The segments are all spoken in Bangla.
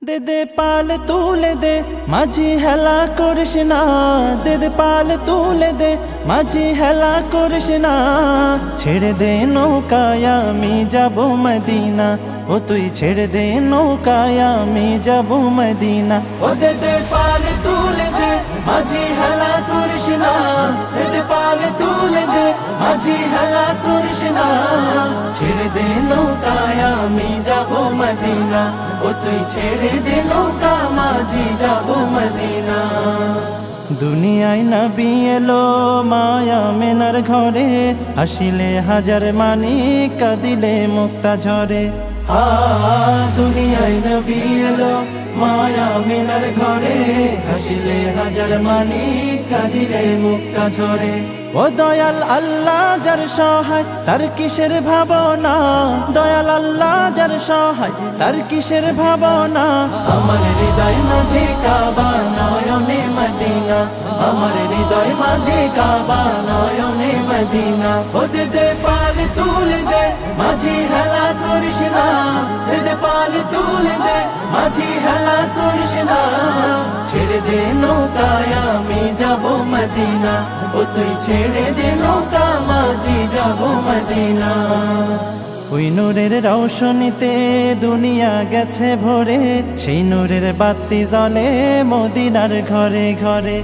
দে দে পাল তুলে দে মাঝি হেলা করিস না, দে দে পাল তুলে দে মাঝি হেলা করিস না। ছেড়ে দে নৌকায় আমি যাব মদিনা, ও তুই ছেড়ে দে নৌকায় আমি যাব মদিনা। ও দে দে পাল তুলে দে মাঝি হেলা করিস না, দে দে পাল তুলে দে মাঝি হেলা করিস না। ছেড়ে দে নৌকায় আমি যাব মদিনা, ও তুই ছেড়ে দে নৌকা মাঝি যাব মদিনা। দুনিয়ায় নবী এলো মায়া মেনার ঘরে, হাসিলে হাজার মানিক কাঁদিলে মুক্তা ঝরে। দুনিয়ায় নবী এলো মায়া মেনার ঘরে, হাসিলে হাজার মানিক কাঁদিলে মুক্তা ঝরে। ও দয়াল আল্লাহ যার সহায় তার কিসের ভাবনা, দয়াল আল্লাহ যার সহায় তার কিসের ভাবনা। আমার হৃদয় মাঝে কাবা নয়নে মদিনা, আমার হৃদয় মাঝে কাবা নয়নে মদিনা। ও দে দে পাল তুলে দে মাঝি হেলা করিস না, দে দে পাল তুলে দে মাঝি হেলা করিস না। ছেড়ে দে নৌকায় আমি যাব মদিনা, ও তুই ছেড়ে দে নৌকা মাঝি যাব মদিনা। ওই নূরের রৌশনীতে দুনিয়া গেছে ভরে, সেই নূরের বাতি জ্বলে মদিনার ঘরে ঘরে।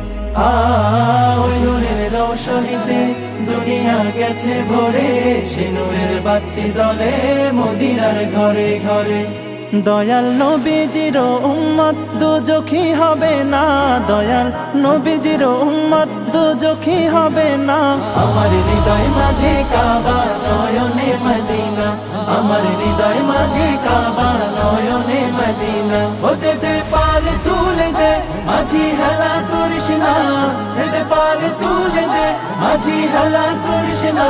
ওই নূরের রৌশনীতে দুনিয়া গেছে ভরে, সেই নূরের বাতি জ্বলে মদিনার ঘরে ঘরে। দয়াল নবীজির উম্মত দুজখী হবে না, দয়াল নবীজির উম্মত দুজখী হবে না। আমার হৃদয় মাঝে কাবা নয়নে মদিনা, আমার হৃদয় মাঝে কাবা নয়নে মদিনা। ও দে দে পাল তুলে দে মাঝি হেলা করিস না, দে দে পাল তুলে দে মাঝি হেলা করিস না।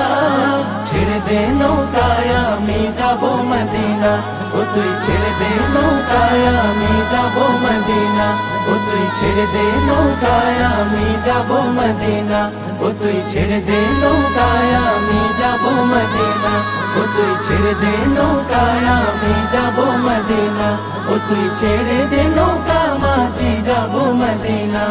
ছেড়ে দে নৌকায় আমি যাব মদিনা, ও তুই ছেড়ে দে নৌকায় আমি যাব মদিনা, ও তুই ছেড়ে দে নৌকায় আমি যাব মদিনা, ও তুই ছেড়ে দে নৌকায় আমি যাব মদিনা, ও তুই ছেড়ে দে নৌকায় আমি যাব মদিনা, ও তুই ছেড়ে দে নৌকা মাঝি যাব মদিনা।